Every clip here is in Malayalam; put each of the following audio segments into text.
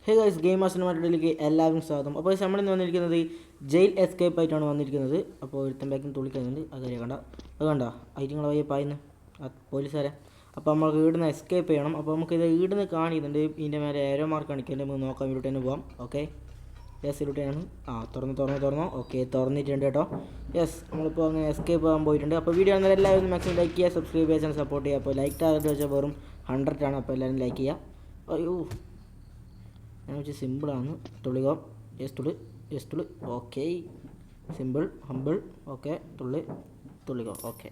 ഹേ ഗൈസ് ഗെയിം മാസ്റ്റർ മാറ്റഡിലേക്ക് എല്ലാവരും സ്വാഗതം. അപ്പോൾ നമ്മളിന്ന് വന്നിരിക്കുന്നത് ജയിൽ എസ്കേപ്പ് ആയിട്ടാണ് വന്നിരിക്കുന്നത്. അപ്പോൾ ഒരുത്തൻ ബാക്കിൽ തുള്ളിക്കുന്നുണ്ട്. അത് കണ്ട ഐറ്റിങ്ങളെ വയ്യ പായുന്നു പോലീസുകാരെ. അപ്പോൾ നമ്മൾ ഈടുന്ന് എസ്കേപ്പ് ചെയ്യണം. അപ്പോൾ നമുക്കിത് ഈടുന്ന് കാണിക്കുന്നുണ്ട്. ഇതിൻ്റെ മേലെ ഏരോ മാർക്ക് കാണിക്കുന്നുണ്ട്. നമുക്ക് നോക്കാം, ഇവിടോട്ട് തന്നെ പോകാം. ഓക്കെ, യെസ് ഇവിടോട്ടാണ്. തുറന്നു. ഓക്കെ, തുറന്നിട്ടുണ്ട് കേട്ടോ. യെസ്, നമ്മളിപ്പോൾ അങ്ങനെ എസ്കേപ്പ് ആകാൻ പോയിട്ടുണ്ട്. അപ്പോൾ വീഡിയോ ആണെങ്കിൽ എല്ലാവരും മാക്സിമം ലൈക്ക് ചെയ്യുക, സബ്സ്ക്രൈബ് ചെയ്യാൻ സപ്പോർട്ട് ചെയ്യുക. അപ്പോൾ ലൈക്ക് ടാർഗറ്റ് വെച്ചാൽ വെറും 100 ആണ്. അപ്പോൾ എല്ലാവരും ലൈക്ക് ചെയ്യുക. അയ്യോ, ഞാൻ വെച്ച് സിമ്പിളാണ്. തുള്ളികോ, യെസ് തുള്ളി. Okay, simple humble. ഓക്കെ, തുള്ളികോ. ഓക്കെ,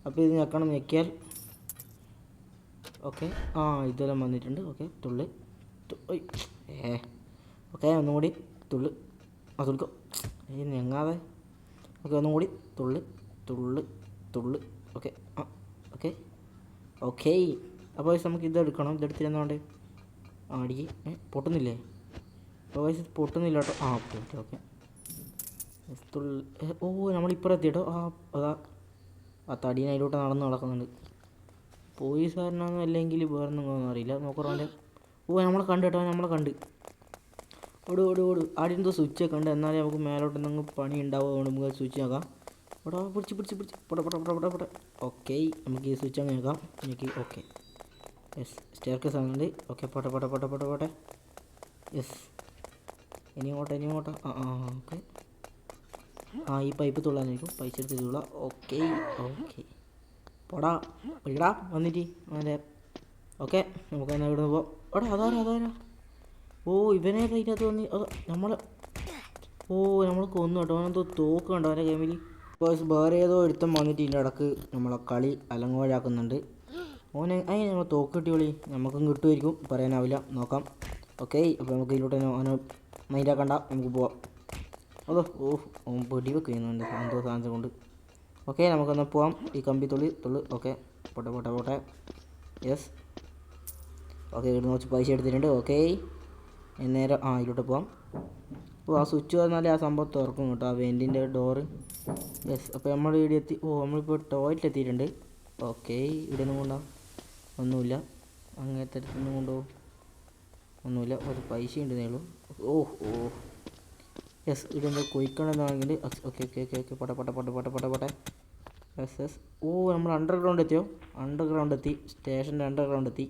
അപ്പോൾ ഇത് ഞെക്കിയാൽ ഓക്കെ, ഇതെല്ലാം വന്നിട്ടുണ്ട്. ഓക്കെ, ഓക്കെ, ഒന്നുകൂടി തുള്ളിക്കോ, ഞെങ്ങാതെ. ഓക്കെ, ഒന്നുകൂടി തുള്ളി. Okay, okay. അപ്പോൾ നമുക്ക് ഇതെടുക്കണം. ഇതെടുത്തിരുന്നോണ്ട് അടിക്ക് പൊട്ടുന്നില്ലേ? അപ്പോൾ വയസ്സ് പൊട്ടുന്നില്ല കേട്ടോ. ഓക്കെ. നമ്മളിപ്പോൾ എത്തിയിട്ടോ. ആ തടീനെ അതിലോട്ട് നടക്കുന്നുണ്ട്. പോലീസുകാരനാണോ അല്ലെങ്കിൽ വേറൊന്നും അറിയില്ല. നോക്കറോൻ്റെ നമ്മളെ കണ്ട് കേട്ടോ. നമ്മളെ കണ്ട് ഓട്. ആദ്യം എന്തോ സ്വിച്ച് ഒക്കെ ഉണ്ട്. എന്നാലേ നമുക്ക് മേലോട്ട് എന്തെങ്കിലും പണി ഉണ്ടാവുക. നമുക്ക് സ്വിച്ച് നോക്കാം. പിടിച്ച് പൊട. ഓക്കെ, നമുക്ക് ഈ സ്വിച്ച് അങ്ങ് നോക്കാം. ഓക്കെ, യെസ്, സ്റ്റെയർക്കേസ് ആണുണ്ട്. ഓക്കെ, പോട്ടെ. യെസ്, ഇനി ഇങ്ങോട്ട്. ഓക്കെ, ഈ പൈപ്പ് തുള്ളാനായിരിക്കും. പൈസ എടുത്ത് തുള്ളാം. ഓക്കെ, പോടാ വന്നിട്ട് അതെ. ഓക്കെ, നമുക്ക് എന്നാൽ ഇവിടെ പോവാം. അതാരാ? ഇവനെ അതിനകത്ത് വന്നി നമ്മൾ കൊന്നു കേട്ടോ. അവനെന്തോ തോക്ക് കണ്ടോ അവൻ്റെ ഗെയിമിൽ. വേറെ ഏതോ ഒരുത്തം വന്നിട്ട് ഇതിൻ്റെ ഇടക്ക് നമ്മളെ കളി അലങ്കോഴാക്കുന്നുണ്ട്. അതിന് നമ്മൾ തോക്ക് കിട്ടിയോളി, നമുക്കും കിട്ടുമായിരിക്കും, പറയാനാവില്ല, നോക്കാം. ഓക്കെ, അപ്പോൾ നമുക്ക് ഇതിലോട്ട് തന്നെ അവനെ മൈൻഡാക്കണ്ട, നമുക്ക് പോവാം. വെടിവെക്ക് ചെയ്യുന്നുണ്ട് എന്തോ സാധനം കൊണ്ട്. ഓക്കെ, നമുക്കൊന്ന് പോവാം. ഈ കമ്പി തുള്ളി. ഓക്കെ, പോട്ടെ. യെസ്, ഓക്കെ, ഇവിടുന്ന് കുറച്ച് പൈസ എടുത്തിട്ടുണ്ട്. ഓക്കെ, നേരെ ഇതിലോട്ട് പോവാം. ആ സ്വിച്ച് വന്നാലേ ആ സംഭവം തുറക്കും കേട്ടോ, ആ വെൻറ്റിൻ്റെ ഡോറ്. യെസ്, അപ്പോൾ നമ്മൾ ഇവിടെ എത്തി. നമ്മളിപ്പോൾ ടോയ്ലറ്റ് എത്തിയിട്ടുണ്ട്. ഓക്കെ, ഇവിടെ ഒന്നും കൊണ്ടാ ഒന്നുമില്ല. അങ്ങനത്തെ അടുത്തൊന്നും കൊണ്ടുപോകും ഒന്നുമില്ല. ഒരു പൈസ ഉണ്ടെന്നേ ഉള്ളൂ. യെസ്, ഇതെന്താ കൊയ്ക്കണമെന്നാണെങ്കിൽ ഓക്കെ. പോട്ടെ. യെസ്. നമ്മൾ അണ്ടർഗ്രൗണ്ട് എത്തി. സ്റ്റേഷൻ്റെ അണ്ടർഗ്രൗണ്ട് എത്തി.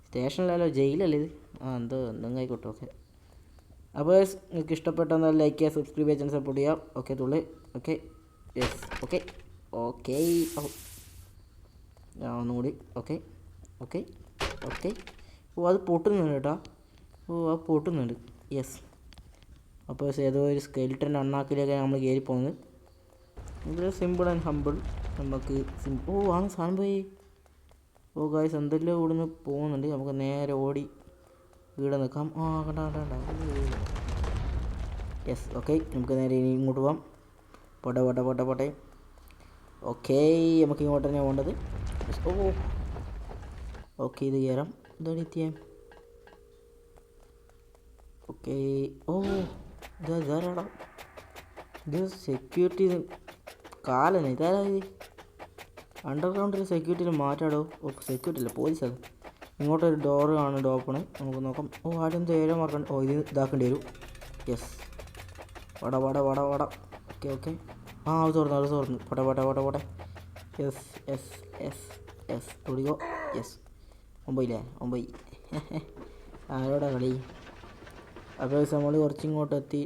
സ്റ്റേഷനിലല്ലോ, ജയിലല്ലേ ഇത്. എന്തെങ്കിലും ആയിക്കോട്ടെ. ഓക്കെ, അപ്പോൾ നിങ്ങൾക്ക് ഇഷ്ടപ്പെട്ടെന്നാൽ ലൈക്ക് ചെയ്യുക, സബ്സ്ക്രൈബ് ചെയ്യാൻ സപ്പോർട്ട് ചെയ്യാം. Okay, okay. Yes, okay. ഒന്നുകൂടി. ഓക്കെ. അത് പൊട്ടുന്നുണ്ട് കേട്ടോ. അത് പൊട്ടുന്നുണ്ട്. യെസ്, അപ്പോൾ ഏതോ ഒരു സ്കെൽറ്റൻ്റെ അണ്ണാക്കിലേക്ക് നമ്മൾ കയറി പോകുന്നത്. ഇത് സിമ്പിൾ ആൻഡ് ഹമ്പിൾ. നമുക്ക് ആണ് സാധനം പോയി. ഗായ്സ്, എന്തെല്ലാം ഇവിടുന്ന് പോകുന്നുണ്ട്. നമുക്ക് നേരെ ഓടി ഇവിടെ നിൽക്കാം. കണ്ട. യെസ്, ഓക്കെ, നമുക്ക് നേരെ ഇനി ഇങ്ങോട്ട് പോകാം. പോട്ടെ. ഓക്കെ, നമുക്ക് ഇങ്ങോട്ട് തന്നെ പോകേണ്ടത്. ഓക്കെ, ഇത് കയറാം. ഇതാണ് എത്തിയാൽ. ഓക്കെ, ഇതാരാടാ? ഇത് സെക്യൂരിറ്റി കാലന. ഇതാരാ ഇത്? അണ്ടർഗ്രൗണ്ടിൽ സെക്യൂരിറ്റിയിൽ മാറ്റാടോ. സെക്യൂരിറ്റി അല്ല, പോലീസ്. അത് ഇങ്ങോട്ടൊരു ഡോറ് ആണ് ഓപ്പണ്. നമുക്ക് നോക്കാം. ആദ്യം എന്തോ ഏഴോ മാർക്കാണ്. ഇത് ഇതാക്കേണ്ടി വരും. യെസ്, വട. ഓക്കെ. അത് തുറന്നു. പോട്ടെ. യെസ്. തുടിക്കോ. യെസ്, 9 ആരോടാ കളി? അപ്പോൾ നമ്മൾ കുറച്ചിങ്ങോട്ട് എത്തി.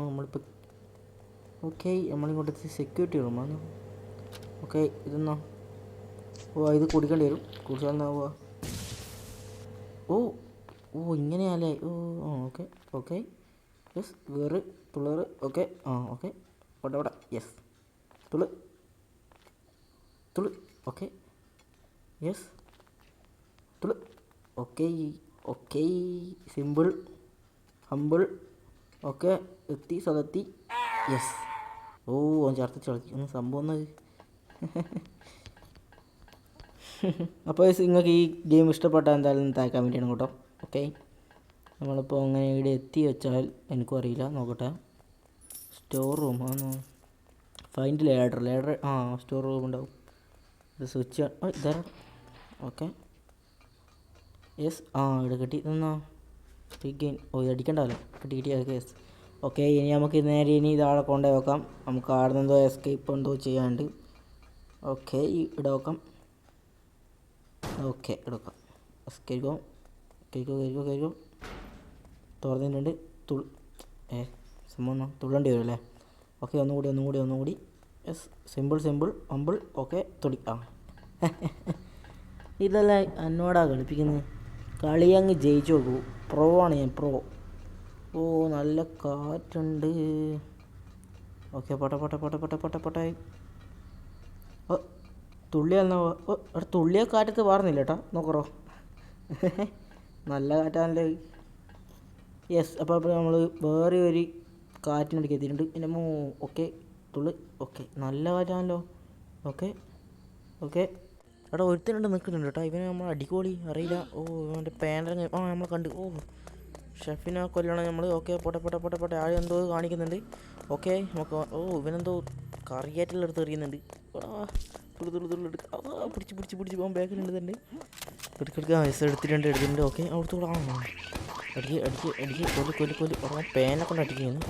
നമ്മളിപ്പോൾ ഓക്കെ, നമ്മളിങ്ങോട്ട് എത്തി. സെക്യൂരിറ്റി റൂമാണ്. ഓക്കെ, ഇതെന്നാ? ഇത് കുടിക്കേണ്ടി വരും. കുടിച്ചാൽ എന്നാവുക? ഇങ്ങനെയല്ലേ? ഓക്കെ. യെസ്, വേറെ തുള്ളറ്. ഓക്കെ. പോട്ടെ. യെസ്, തുള്ളി. ഓക്കെ, യെസ്, തുള്ളി. ഓക്കെ. Simple humble. ഓക്കെ, എത്തി. യെസ്. ചേർത്ത് ഒന്ന് സംഭവം എന്നത്. അപ്പോൾ നിങ്ങൾക്ക് ഈ ഗെയിം ഇഷ്ടപ്പെട്ടാൽ എന്തായാലും താഴ്ക്കാൻ വേണ്ടിയാണ് കേട്ടോ. ഓക്കെ, നമ്മളിപ്പോൾ അങ്ങനെ ഇവിടെ എത്തി വെച്ചാൽ എനിക്കും അറിയില്ല, നോക്കട്ടെ. Store room find ladder. Store room ഉണ്ടാവും. ഇത് സ്വിച്ച് ഇതാ. ഓക്കെ, യെസ് ഇവിടെ കിട്ടി തന്നാ ഗെയിൻ. ഇത് അടിക്കണ്ടല്ലോ, കിട്ടി യെസ്. ഓക്കെ, ഇനി നമുക്ക് നേരെ ഇതാളെ കൊണ്ടു വെക്കാം. നമുക്ക് ആടെ എന്തോ എസ്കേപ്പ് എന്തോ ചെയ്യാണ്ട്. ഓക്കെ, ഇവിടെ വെക്കാം. ഓക്കെ, ഇവിടെ വെക്കാം. കയറിക്കോ തുറന്നിട്ടുണ്ട്. സംഭവം തുള്ളേണ്ടി വരും അല്ലേ? ഓക്കെ, ഒന്നുകൂടി. Yes, simple ample. ഓക്കെ, തുടി. ഇതെല്ലാം എന്നോടാ കളിപ്പിക്കുന്നത്. കളി അങ്ങ് ജയിച്ചു നോക്കൂ. പ്രോ ആണ് ഞാൻ, പ്രോ. ഓ, നല്ല കാറ്റുണ്ട്. ഓക്കെ, പൊട്ടെ. ഓ, തുള്ളിയെന്നാ. തുള്ളിയെ കാറ്റത്ത് പാറുന്നില്ല കേട്ടോ, നോക്കറോ. നല്ല കാറ്റാണല്ലേ. യെസ്, അപ്പോൾ നമ്മൾ വേറെ ഒരു കാറ്റിനടിക്ക് എത്തിയിട്ടുണ്ട്. പിന്നെ ഓക്കെ തുള്ളി. ഓക്കെ, നല്ല കാറ്റാണല്ലോ. ഓക്കെ എടാ, ഒരുത്തനുണ്ട് നിൽക്കുന്നുണ്ട് കേട്ടോ. ഇവനെ നമ്മൾ അടിക്കോളി അറിയില്ല. ഓ, ഇവൻ്റെ പാൻറ്ററിങ് നമ്മൾ കണ്ട്. ഓ, ഷെഫിനെ കൊല്ലണം നമ്മൾ. ഓക്കെ, പോട്ടെ. ആൾ എന്തോ കാണിക്കുന്നുണ്ട്. ഓക്കെ, നമുക്ക്. ഓ, ഇവനെന്തോ കറിയാറ്റെല്ലാം എടുത്ത് എറിയുന്നുണ്ട്. പിടിച്ച് പോകാൻ ബാക്കിലുണ്ട് തന്നെ. എടുക്കാം, എടുത്തിട്ടുണ്ട്. ഓക്കെ, അവിടുത്തെ അടിക്ക് കൊല്ലി. പേനെ കൊണ്ട് അടിക്കുന്നു.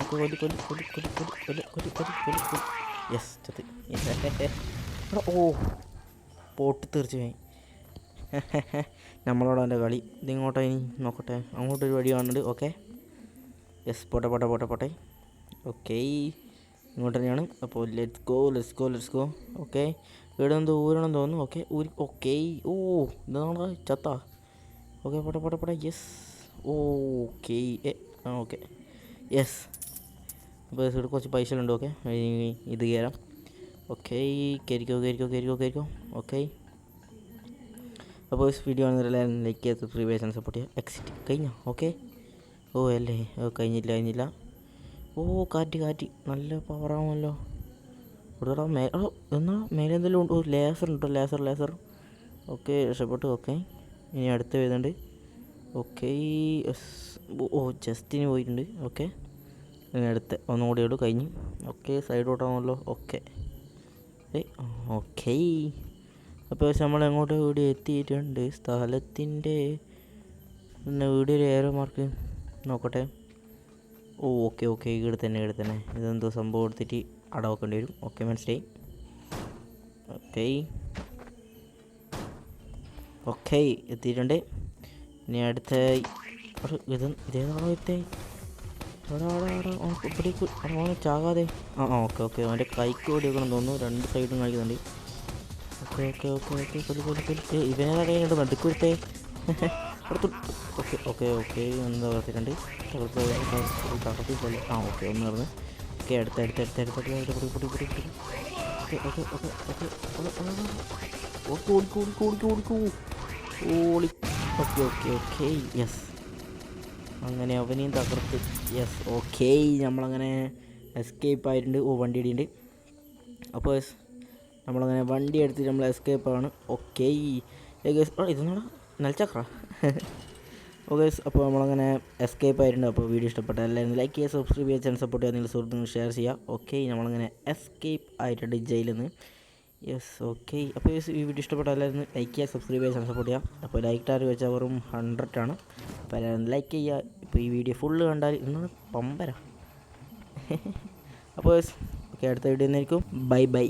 കൊല്ലി. യെസ്, ചത്ത്. ഓ, പൊട്ടി തീർച്ചയായി. നമ്മളോട് അവൻ്റെ കളി. ഇതിങ്ങോട്ടോ ഇനി നോക്കട്ടെ. അങ്ങോട്ടൊരു വഴി കാണുന്നുണ്ട്. ഓക്കെ, യെസ്, പോട്ടെ. ഓക്കെ, ഇങ്ങോട്ട് തന്നെയാണ്. അപ്പോൾ ലെറ്റ്സ് ഗോ. ഓക്കെ, ഇവിടെ എന്തോ ഊരണം തോന്നുന്നു. Okay, okay. ഓ, ഇതാണ് ചത്ത. ഓക്കെ, പോട്ടെ. Yes, okay. Okay, yes. അപ്പോൾ ഇവിടെ കുറച്ച് പൈസ ഉണ്ട്. ഓക്കെ, ഇത് കയറാം. ഓക്കെ, കയറിക്കോ. ഓക്കെ, അപ്പോൾ വീഡിയോ ആണെന്നെല്ലാം ലൈക്ക് ചെയ്ത് സബ്സ്ക്രൈബ് ചെയ്യാൻ സപ്പോർട്ട് ചെയ്യുക. എക്സിറ്റ് കഴിഞ്ഞോ? ഓക്കെ. ഓ അല്ലേ, കഴിഞ്ഞില്ല. ഓ, കാറ്റ് നല്ല പവറാകുമല്ലോ. ഇവിടെ എന്നാ മേലെ എന്തെങ്കിലും ഉണ്ട്. ഓ, ലേസർ ഉണ്ടോ? ലേസർ. ഓക്കെ, രക്ഷപ്പെട്ടു. ഓക്കെ, ഇനി അടുത്ത് വരുന്നുണ്ട്. ഓക്കെ, ഓ, ജസ്റ്റിന് പോയിട്ടുണ്ട്. ഓക്കെ, ഇനി അടുത്ത് ഒന്നുകൂടി ഉള്ളൂ, കഴിഞ്ഞു. ഓക്കെ, സൈഡോട്ടാണല്ലോ. ഓക്കെ. അപ്പോൾ നമ്മൾ എങ്ങോട്ടോ ഇവിടെ എത്തിയിട്ടുണ്ട്. സ്ഥലത്തിൻ്റെ പിന്നെ വീട് ഒരു ഏറോ മാർക്ക് നോക്കട്ടെ. ഓ, ഓക്കെ. ഇവിടെ തന്നെ. ഇതെന്തോ സംഭവം എടുത്തിട്ട് അവിടെ വെക്കേണ്ടി വരും. ഓക്കെ, മനസ്സിലായി. ഓക്കെ, എത്തിയിട്ടുണ്ട്. ഇനി അടുത്ത ഇതേതാണോ എത്തേ? അവിടെ ചാകാതെ. ഓക്കെ. അവൻ്റെ കൈക്ക് ഓടി വെക്കണം തോന്നുന്നു. രണ്ട് സൈഡും കാണിക്കുന്നുണ്ട്. ഓക്കെ. ഇവനേതാ കഴിഞ്ഞിട്ട് നടുക്കുരുത്തേ. ഓക്കെ. എന്താ പറഞ്ഞിട്ടുണ്ട്. തകർത്തി പോലെ. ഓക്കെ, ഒന്ന് നടന്ന്. ഓക്കെ, അടുത്ത ഓടി. ഓക്കെ. യെസ്, അങ്ങനെ അവനെയും തകർത്ത്. Yes, okay. നമ്മളങ്ങനെ എസ്കേപ്പ് ആയിട്ടുണ്ട്. ഓ, വണ്ടി ഇടിയുണ്ട്. അപ്പോൾ നമ്മളങ്ങനെ വണ്ടി എടുത്തിട്ട് നമ്മൾ എസ്കേപ്പാണ്. ഓക്കെ, ഇതൊന്നും നൽച്ചക്ര. ഓക്കെ, അപ്പോൾ നമ്മളങ്ങനെ എസ്കേപ്പ് ആയിട്ടുണ്ട്. അപ്പോൾ വീഡിയോ ഇഷ്ടപ്പെട്ട എല്ലാവരും ലൈക്ക് ചെയ്യുക, സബ്സ്ക്രൈബ് ചെയ്യുക, ചാനൽ സപ്പോർട്ട് ചെയ്യുക, നിങ്ങൾ സുഹൃത്തുക്കൾ ഷെയർ ചെയ്യുക. ഓക്കെ, നമ്മളങ്ങനെ എസ്കേപ്പ് ആയിട്ടുണ്ട് ജയിലിൽ നിന്ന്. Yes, okay. അപ്പോൾ ഈ വീഡിയോ ഇഷ്ടപ്പെട്ട എല്ലാവരും ലൈക്ക് ചെയ്യുക, സബ്സ്ക്രൈബ് ചെയ്യുക, ചാനൽ സപ്പോർട്ട് ചെയ്യുക. അപ്പോൾ ലൈക്ക് ടാർഗറ്റ് വെച്ചാൽ വെറും 100 ആണ്. അപ്പോൾ എല്ലാവരും ലൈക്ക് ചെയ്യുക. ഇപ്പോൾ ഈ വീഡിയോ ഫുള്ള് കണ്ടാൽ ഇന്ന് പമ്പര. അപ്പോൾ ഓക്കെ, അടുത്ത വീഡിയോ എന്നായിരിക്കും. ബൈ.